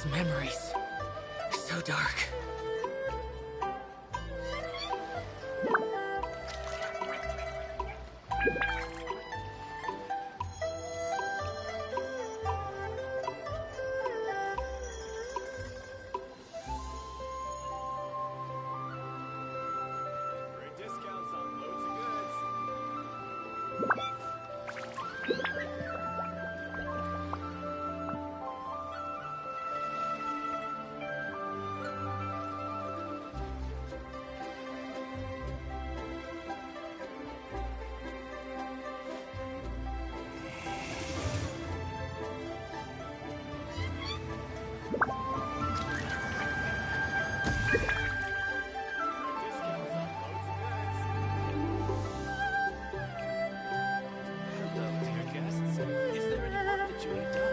Those memories. So dark. Great discounts on loads of goods. Hello, dear guests. Is there any work that you need done?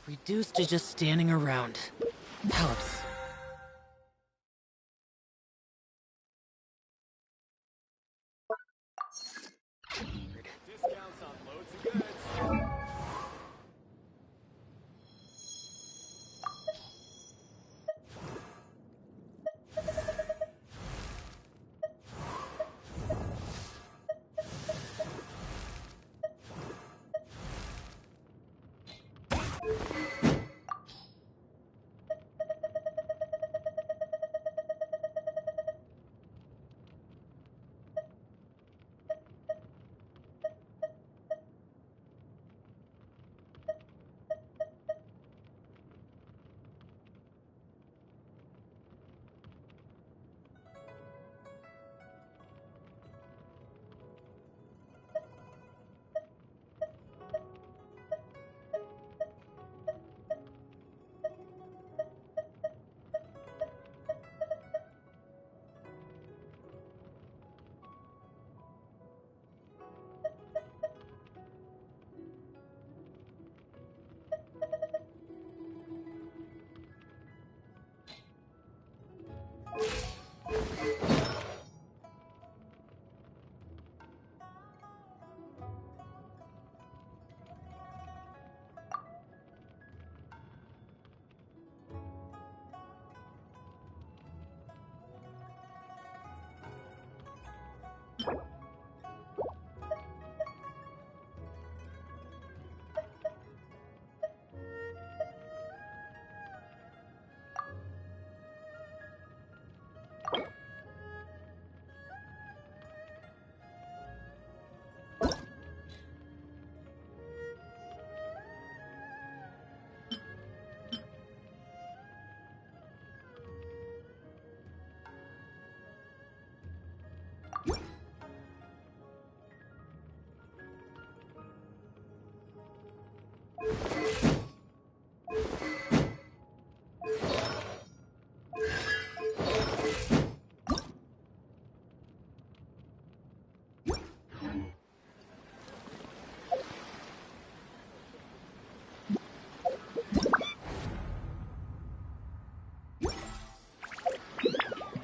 Reduced to just standing around. Helps. Discounts on loads of goods.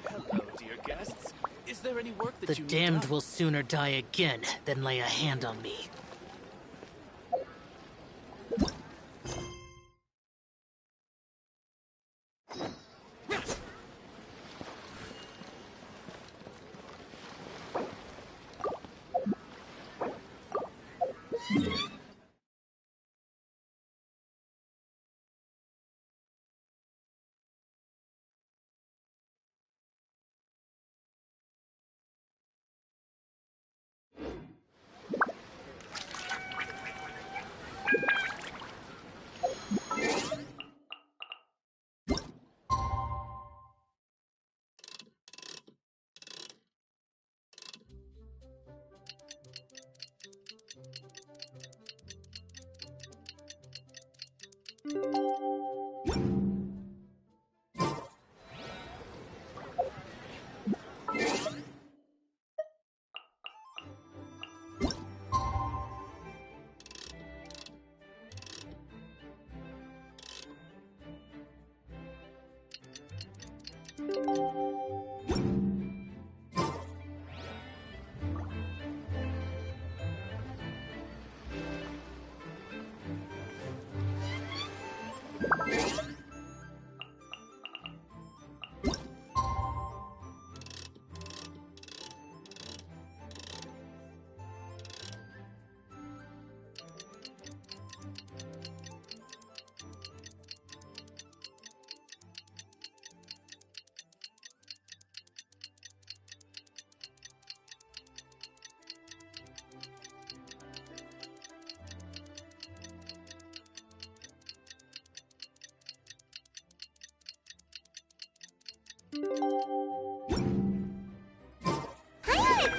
Hello, dear guests. Is there any work that The you need damned done? will sooner die again than lay a hand on me. I've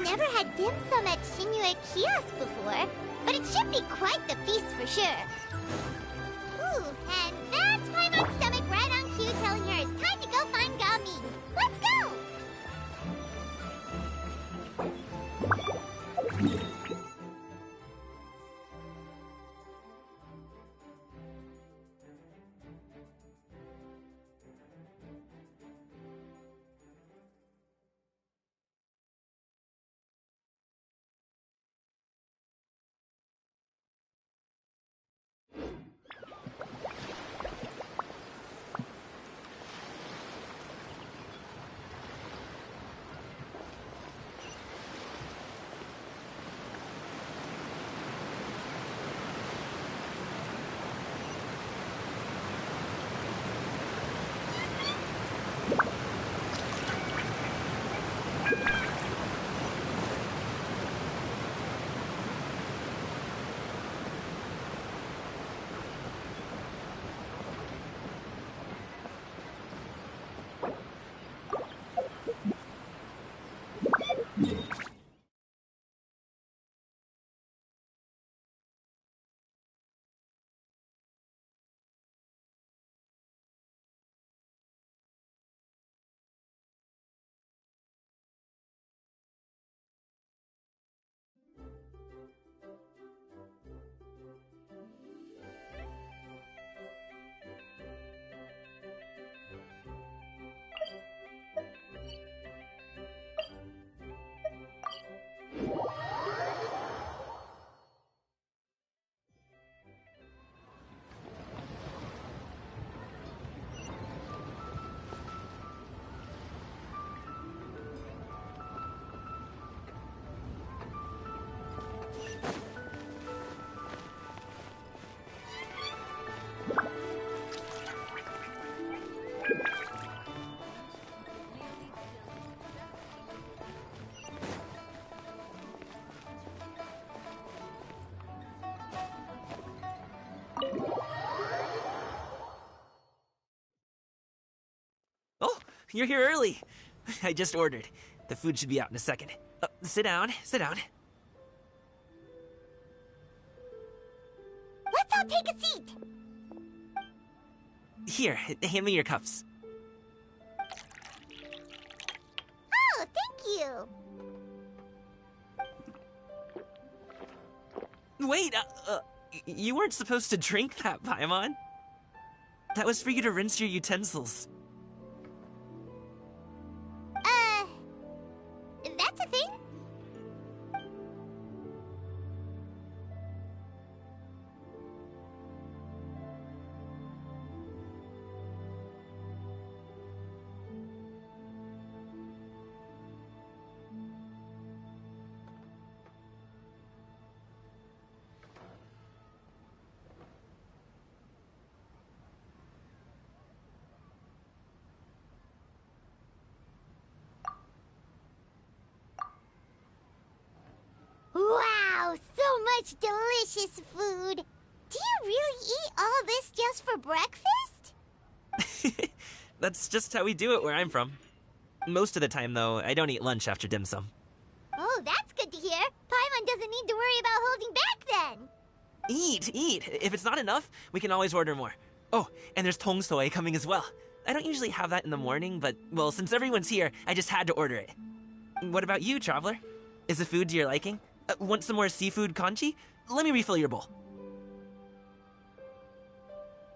never had dim sum at Shinue Kiosk before, but it should be quite the feast for sure. Ooh, and that's Paimon's stomach right on cue telling her it's time to go find Gami. Let's go! Oh, you're here early. I just ordered. The food should be out in a second. Sit down, sit down. Let's all take a seat! Here, hand me your cups. Oh, thank you! Wait, you weren't supposed to drink that, Paimon. That was for you to rinse your utensils. That's a thing? Wow, so much delicious food! Do you really eat all this just for breakfast? That's just how we do it where I'm from. Most of the time, though, I don't eat lunch after dim sum. Oh, that's good to hear. Paimon doesn't need to worry about holding back then. Eat, eat. If it's not enough, we can always order more. Oh, and there's tong soy coming as well. I don't usually have that in the morning, but, well, since everyone's here, I just had to order it. What about you, Traveler? Is the food to your liking? Want some more seafood congee? Let me refill your bowl.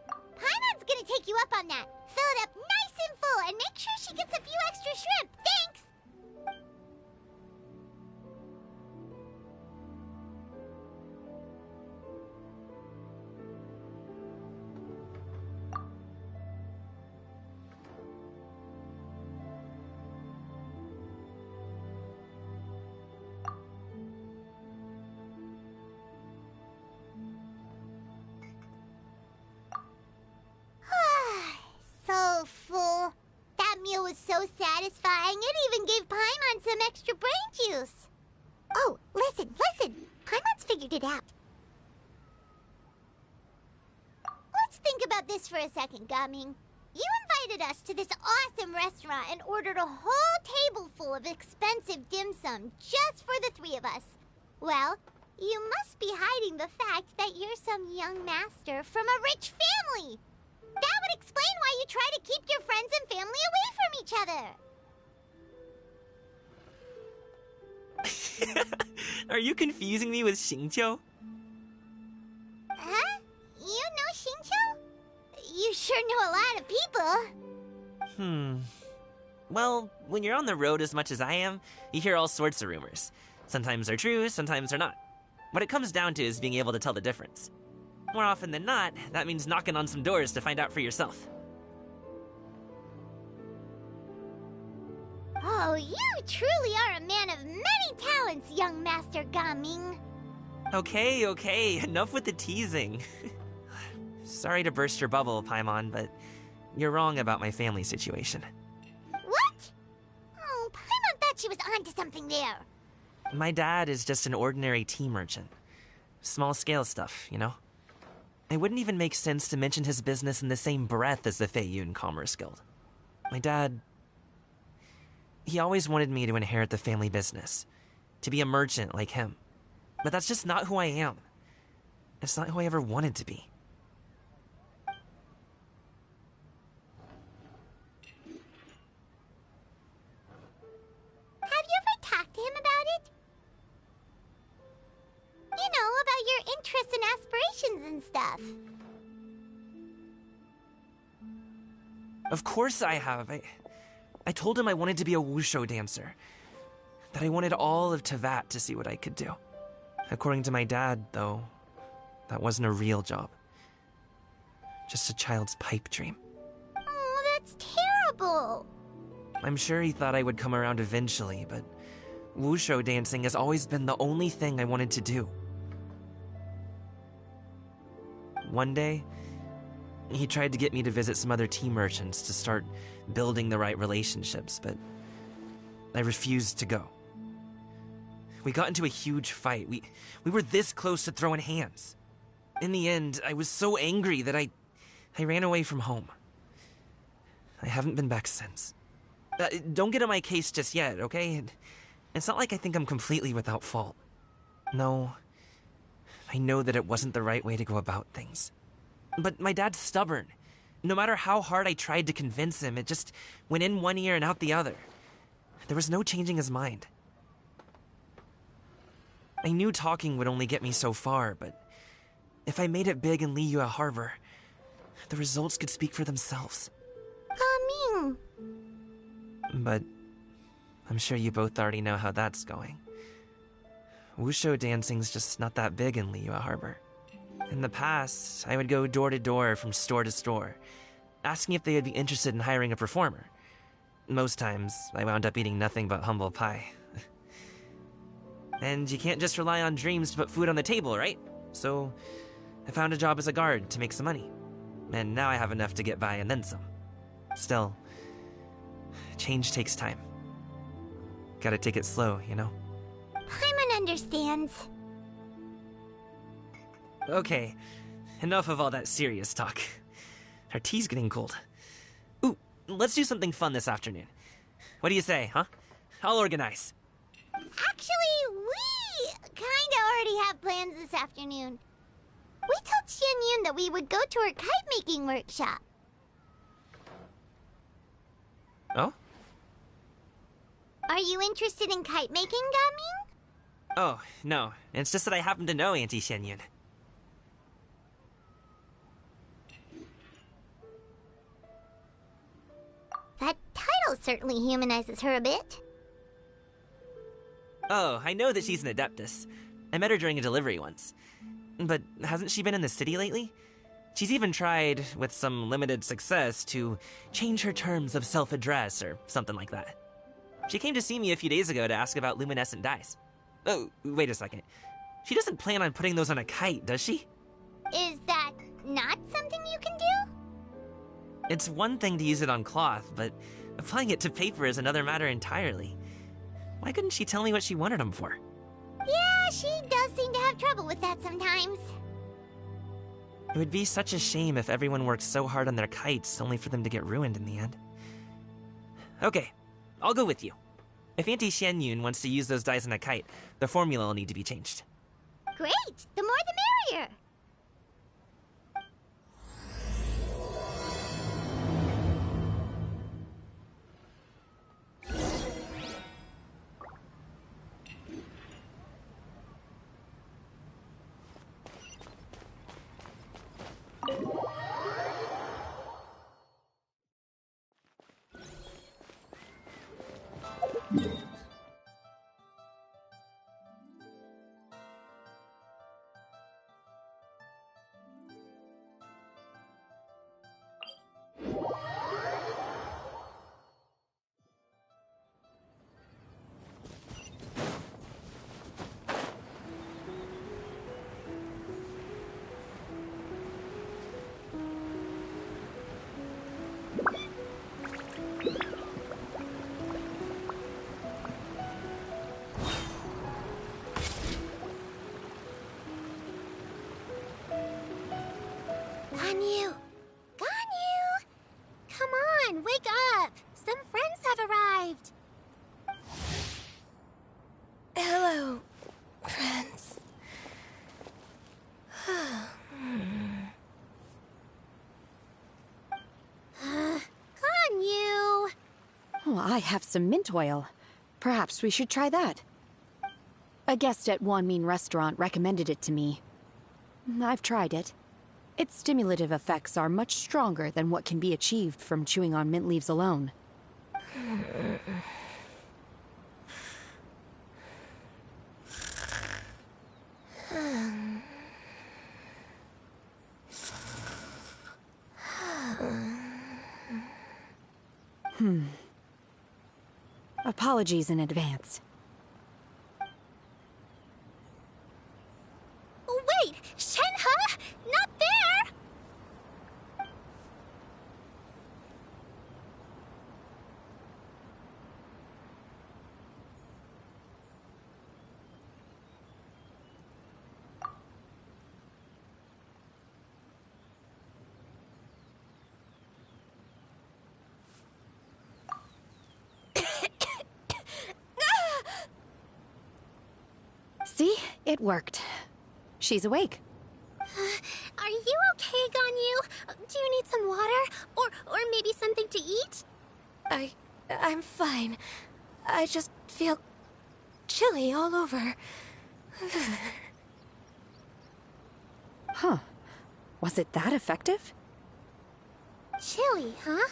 Paimon's gonna take you up on that. Fill it up nice and full, and make sure she gets a few extra shrimp. Thanks! So full. That meal was so satisfying, it even gave Paimon some extra brain juice. Oh, listen. Paimon's figured it out. Let's think about this for a second, Gaming. You invited us to this awesome restaurant and ordered a whole table full of expensive dim sum just for the three of us. Well, you must be hiding the fact that you're some young master from a rich family. That would explain why you try to keep your friends and family away from each other. Are you confusing me with Xingqiu? Huh? You know Xingqiu? You sure know a lot of people. Well, when you're on the road as much as I am, you hear all sorts of rumors. Sometimes they're true, sometimes they're not. What it comes down to is being able to tell the difference. More often than not, that means knocking on some doors to find out for yourself. Oh, you truly are a man of many talents, young Master Gaming. Okay, enough with the teasing. Sorry to burst your bubble, Paimon, but you're wrong about my family situation. What? Oh, Paimon thought she was onto something there. My dad is just an ordinary tea merchant. Small-scale stuff, you know? It wouldn't even make sense to mention his business in the same breath as the Feiyun Commerce Guild. My dad... he always wanted me to inherit the family business. To be a merchant like him. But that's just not who I am. It's not who I ever wanted to be. Have you ever talked to him about it? You know, about your interests and aspirations and stuff. Of course I have. I told him I wanted to be a wushu dancer. That I wanted all of Tevat to see what I could do. According to my dad, though, that wasn't a real job. Just a child's pipe dream. Oh, that's terrible. I'm sure he thought I would come around eventually, but wushu dancing has always been the only thing I wanted to do. One day, he tried to get me to visit some other tea merchants to start building the right relationships, but I refused to go. We got into a huge fight. We were this close to throwing hands. In the end, I was so angry that I ran away from home. I haven't been back since. Don't get on my case just yet, okay? It's not like I think I'm completely without fault. No, I know that it wasn't the right way to go about things. But my dad's stubborn. No matter how hard I tried to convince him, it just went in one ear and out the other. There was no changing his mind. I knew talking would only get me so far, but if I made it big in Liyue Harbor, the results could speak for themselves. Gaming. But I'm sure you both already know how that's going. Wushu dancing's just not that big in Liyue Harbor. In the past, I would go door to door from store to store, asking if they would be interested in hiring a performer. Most times, I wound up eating nothing but humble pie. And you can't just rely on dreams to put food on the table, right? So, I found a job as a guard to make some money. And now I have enough to get by and then some. Still, change takes time. Gotta take it slow, you know? Paimon understands. Okay, enough of all that serious talk. Our tea's getting cold. Ooh, let's do something fun this afternoon. What do you say, huh? I'll organize. Actually, we kinda already have plans this afternoon. We told Xianyun that we would go to her kite-making workshop. Oh? Are you interested in kite-making, Gaming? Oh, no. It's just that I happen to know Auntie Xianyun. That title certainly humanizes her a bit. Oh, I know that she's an Adeptus. I met her during a delivery once. But hasn't she been in the city lately? She's even tried, with some limited success, to change her terms of self-address or something like that. She came to see me a few days ago to ask about luminescent dyes. Oh, wait a second. She doesn't plan on putting those on a kite, does she? Is that not something you can do? It's one thing to use it on cloth, but applying it to paper is another matter entirely. Why couldn't she tell me what she wanted them for? Yeah, she does seem to have trouble with that sometimes. It would be such a shame if everyone worked so hard on their kites only for them to get ruined in the end. Okay, I'll go with you. If Auntie Xianyun wants to use those dyes on a kite, the formula will need to be changed. Great! The more the merrier! Ganyu! Ganyu! Come on, wake up! Some friends have arrived! Hello, friends. Ganyu! Oh, I have some mint oil. Perhaps we should try that. A guest at Wanmin Restaurant recommended it to me. I've tried it. Its stimulative effects are much stronger than what can be achieved from chewing on mint leaves alone. Apologies in advance. Wait! Shenhe? Not there! See? It worked. She's awake. Are you okay, Ganyu? Do you need some water? Or maybe something to eat? I'm fine. I just feel chilly all over. Huh. Was it that effective? Chilly, huh?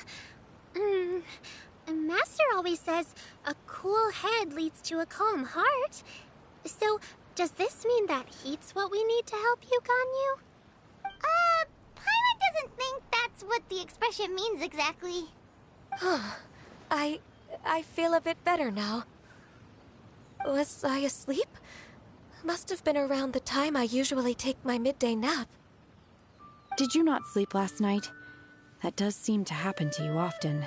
Master always says a cool head leads to a calm heart. So, does this mean that heat's what we need to help you, Ganyu? Paimon doesn't think that's what the expression means exactly. I feel a bit better now. Was I asleep? Must have been around the time I usually take my midday nap. Did you not sleep last night? That does seem to happen to you often.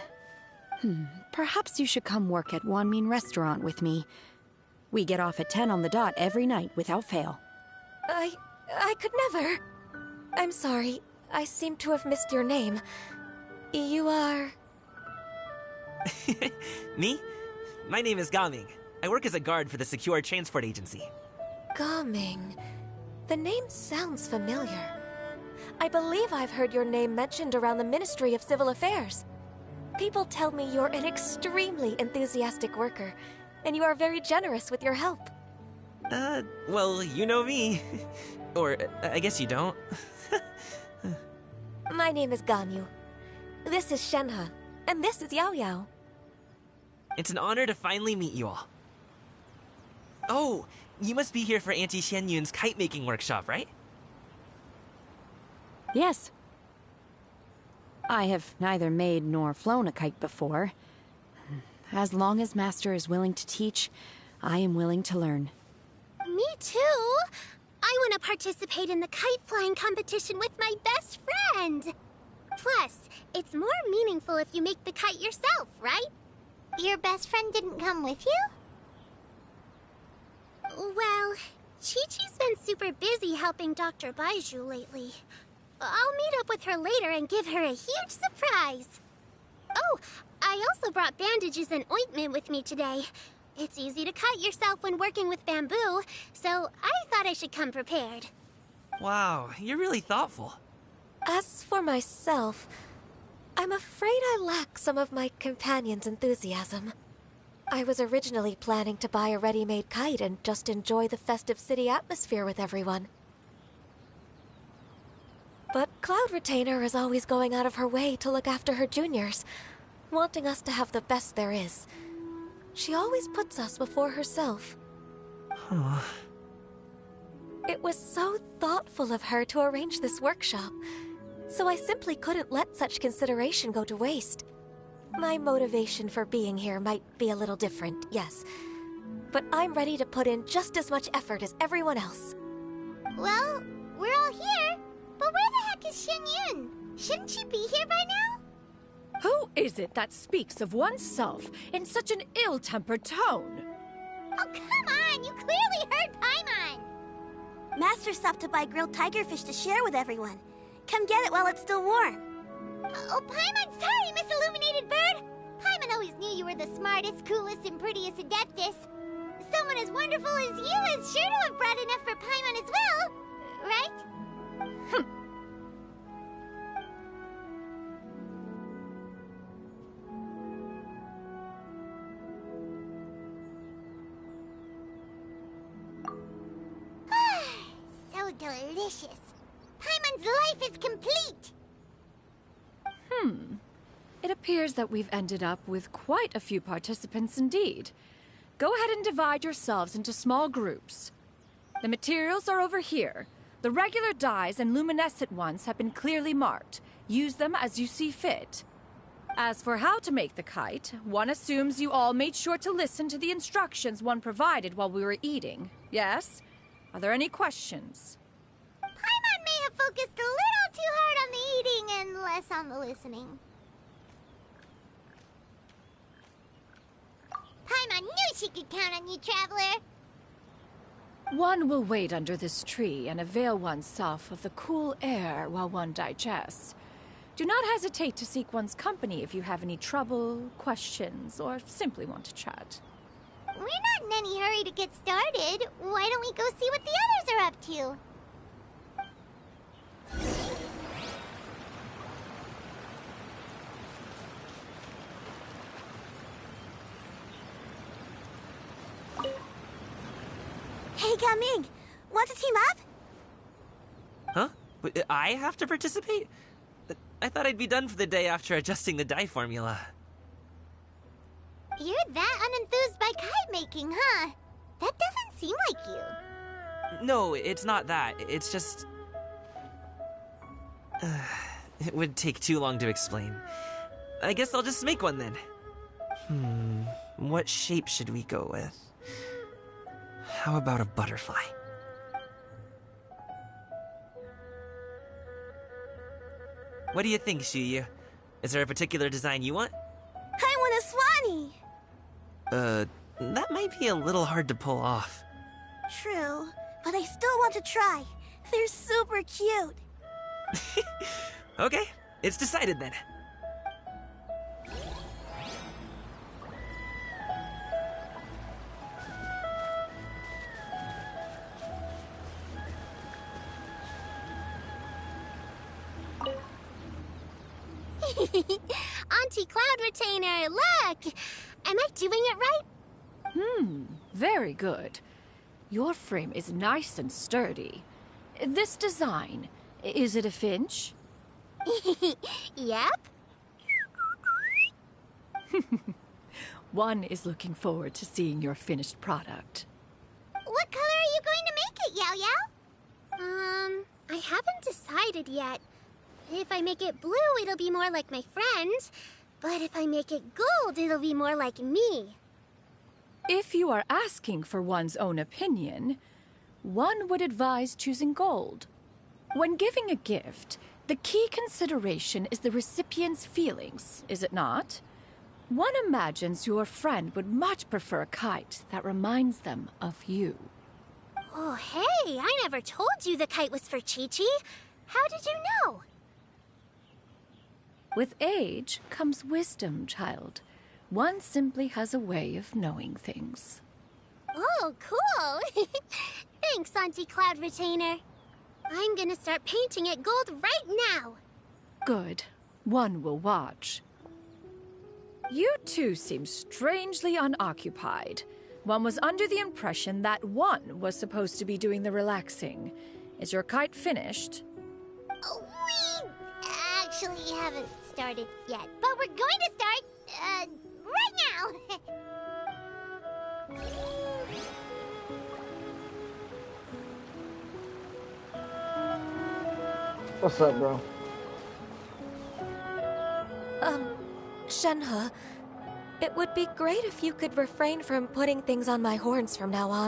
Perhaps you should come work at Wanmin Restaurant with me. We get off at 10 on the dot every night without fail. I could never. I'm sorry. I seem to have missed your name. You are... Me? My name is Gaming. I work as a guard for the Secure Transport Agency. Gaming. The name sounds familiar. I believe I've heard your name mentioned around the Ministry of Civil Affairs. People tell me you're an extremely enthusiastic worker, and you are very generous with your help. Well, you know me. Or, I guess you don't. My name is Ganyu. This is Shenhe, and this is Yao Yao. It's an honor to finally meet you all. Oh, you must be here for Auntie Xianyun's kite-making workshop, right? Yes. I have neither made nor flown a kite before. As long as Master is willing to teach, I am willing to learn. Me too! I want to participate in the kite flying competition with my best friend! Plus, it's more meaningful if you make the kite yourself, right? Your best friend didn't come with you? Well, Chi-Chi's been super busy helping Dr. Baizhu lately. I'll meet up with her later and give her a huge surprise. Oh, I also brought bandages and ointment with me today. It's easy to cut yourself when working with bamboo, so I thought I should come prepared. Wow, you're really thoughtful. As for myself, I'm afraid I lack some of my companion's enthusiasm. I was originally planning to buy a ready-made kite and just enjoy the festive city atmosphere with everyone. But Cloud Retainer is always going out of her way to look after her juniors, wanting us to have the best there is. She always puts us before herself. Huh. It was so thoughtful of her to arrange this workshop, so I simply couldn't let such consideration go to waste. My motivation for being here might be a little different, yes, but I'm ready to put in just as much effort as everyone else. Well, we're all here, but where the heck is Xianyun? Shouldn't she be here by now? Who is it that speaks of oneself in such an ill-tempered tone? Oh, come on! You clearly heard Paimon! Master stopped to buy grilled tigerfish to share with everyone. Come get it while it's still warm. Oh, Paimon, sorry, Miss Illuminated Bird! Paimon always knew you were the smartest, coolest, and prettiest Adeptus. Someone as wonderful as you is sure to have brought enough for Paimon as well, right? So delicious. Paimon's life is complete. It appears that we've ended up with quite a few participants indeed. Go ahead and divide yourselves into small groups. The materials are over here. The regular dyes and luminescent ones have been clearly marked. Use them as you see fit. As for how to make the kite, one assumes you all made sure to listen to the instructions one provided while we were eating. Yes? Are there any questions? Paimon may have focused a little too hard on the eating and less on the listening. Paimon knew she could count on you, Traveler. One will wait under this tree and avail oneself of the cool air while one digests. Do not hesitate to seek one's company if you have any trouble, questions, or simply want to chat. We're not in any hurry to get started. Why don't we go see what the others are up to? Hey, Gaming! Want to team up? Huh? But I have to participate? I thought I'd be done for the day after adjusting the dye formula. You're that unenthused by kite making, huh? That doesn't seem like you. No, it's not that. It's just... it would take too long to explain. I guess I'll just make one then. What shape should we go with? How about a butterfly? What do you think, Shuyu? Is there a particular design you want? I want a swanee! That might be a little hard to pull off. True, but I still want to try. They're super cute. Okay, it's decided then. Auntie Cloud Retainer, look! Am I doing it right? Very good. Your frame is nice and sturdy. This design, is it a Finch? Yep. One is looking forward to seeing your finished product. What color are you going to make it, Yao Yao? I haven't decided yet. If I make it blue, it'll be more like my friend. But if I make it gold, it'll be more like me. If you are asking for one's own opinion, one would advise choosing gold. When giving a gift, the key consideration is the recipient's feelings, is it not? One imagines your friend would much prefer a kite that reminds them of you. Oh, hey, I never told you the kite was for Chi-Chi. How did you know? With age comes wisdom, child. One simply has a way of knowing things. Oh, cool. Thanks, Auntie Cloud Retainer. I'm gonna start painting it gold right now. Good. One will watch. You two seem strangely unoccupied. One was under the impression that one was supposed to be doing the relaxing. Is your kite finished? Oh, we actually haven't started yet, but we're going to start, right now. What's up, bro? Shenhe, it would be great if you could refrain from putting things on my horns from now on.